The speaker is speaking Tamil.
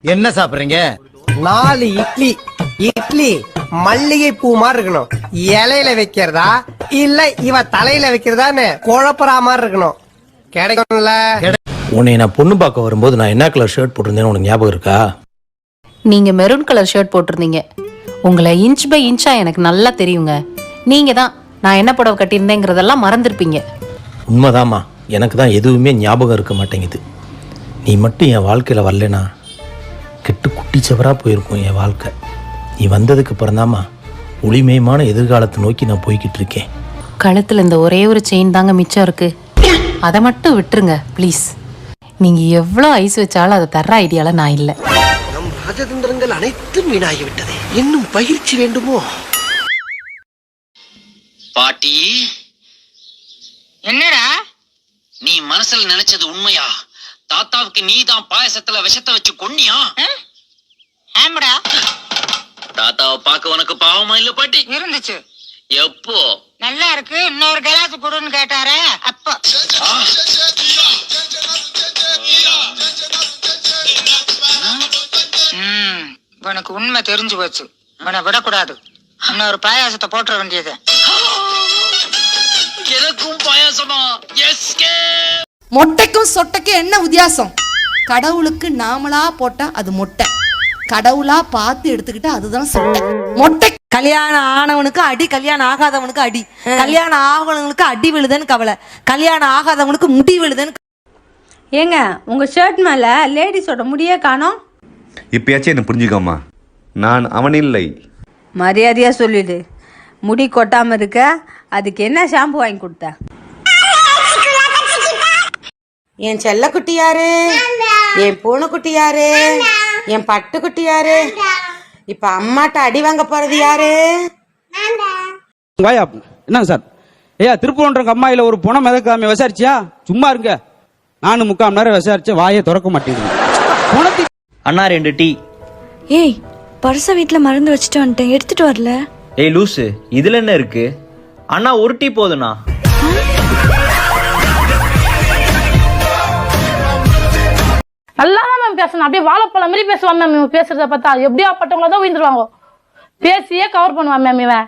என்ன சாப்பிடுறீங்க? 4 இட்லி. இட்லி மல்லிகை பூ மாதிரி இருக்கணும். இலையில வைக்கிறதா இல்ல இவ தலையில வைக்கிறதான்னு குழப்பறா மாதிரி இருக்கணும். கிடைக்கும்ல? உன்னை நான் பொண்ணு பார்க்க வரும்போது நான் என்ன கலர் ஷர்ட் போட்டிருந்தேன்னு உனக்கு ஞாபகம் இருக்கா? நீங்க மெரூன் கலர் ஷர்ட் போட்டிருந்தீங்க. உங்களை இன்ச் பை இன்ச்சா எனக்கு நல்லா தெரியுங்க. நீங்க தான் நான் என்ன புடவை கட்டியிருந்தேங்கிறதெல்லாம் மறந்துருப்பீங்க. உண்மைதாம்மா, எனக்கு தான் எதுவுமே ஞாபகம் இருக்க மாட்டேங்குது. நீ மட்டும் என் வாழ்க்கையில் வரலனா கெட்டு குட்டிச்சவராக போயிருக்கும் என் வாழ்க்கை. நீ வந்ததுக்கு அப்புறம்தாம்மா ஒளிமயமான எதிர்காலத்தை நோக்கி நான் போய்கிட்டு இருக்கேன். கழுத்தில் இந்த ஒரே ஒரு செயின் தாங்க மிச்சம் இருக்கு. அதை மட்டும் விட்டுருங்க ப்ளீஸ். நீங்க எவ்வளோ ஐஸ் வச்சாலும் அதை தர்ற ஐடியால நான் இல்லை. நம் ராஜதந்திரங்கள் அனைத்தும் வீணாகிவிட்டது. இன்னும் பயிற்சி வேண்டுமோ? பாட்டி, என்னடா நீ மனசுல நினைச்சது உண்மையா? தாத்தாவுக்கு நீ தான் பாயசத்துல விஷத்தை வச்சு கொன்னியா? ஆமாடா, தாத்தாவை பார்க்க உனக்கு பாவமா இல்ல பாட்டி? இருந்துச்சு. எப்போ? நல்லா இருக்கு, இன்னொரு கிளாஸ் கொடுன்னு கேட்டாரே அப்போ. உனக்கு உண்மை தெரிஞ்சு போச்சு. உன்னை விடக்கூடாது. இன்னொரு பாயாசத்தை போட்டுற வேண்டியது. எனக்கும் பாயாசமா? எஸ்கே. மொட்டைக்கும் சொட்டைக்கும் என்ன வித்தியாசம்? கடவுளுக்கு நாமளா போட்டா அது மொட்டை, கடவுளா பார்த்து எடுத்துக்கிட்டா அதுதான் சொட்டை. மொட்டை கல்யாணம் ஆனவனுக்கு அடி, கல்யாணம் ஆகாதவனுக்கு அடி. கல்யாணம் ஆகவனுக்கு அடி விழுதுன்னு கவலை, கல்யாணம் ஆகாதவனுக்கு முடி விழுதுன்னு. ஏங்க, உங்க ஷர்ட் மேல லேடிஸோட முடியே காணோம். இப்பயாச்சும் என்ன புரிஞ்சுக்கோமா, நான் அவன் இல்லை. மரியாதையா சொல்லிடு. முடி கொட்டாம இருக்க அதுக்கு என்ன ஷாம்பு வாங்கி கொடுத்த? என் செல்ல குட்டி யாரு? என் பூனை குட்டி யாரு? என் பட்டு குட்டி யாரு? இப்ப அம்மாட்ட அடி வாங்க போறது யாரு? என்னங்க சார்? ஐயா, திருப்பூர்ன்ற அம்மாயில ஒரு புணம் மிதக்காம விசாரிச்சியா? சும்மா இருங்க, நானும் 3/4 மணி நேரம் விசாரிச்சு வாயை திறக்க மாட்டேங்குது. அண்ணா 2 டீ. ஏய், பர்ஸ வீட்ல மறந்து வச்சுட்டு வந்துட்டேன், எடுத்துட்டு வரல. ஏய் லூசு, இதுல என்ன இருக்கு? அண்ணா 1 டீ போதுண்ணா. நல்லா தான் மேம் பேசணும். அப்படியே வாழைப்பழம் மாதிரி பேசுவான் மேம். இவன் பேசுறத பார்த்தா எப்படியா பட்டவங்கள தான் உயிர்ந்துருவாங்க. பேசியே கவர் பண்ணுவான் மேம் இவன்.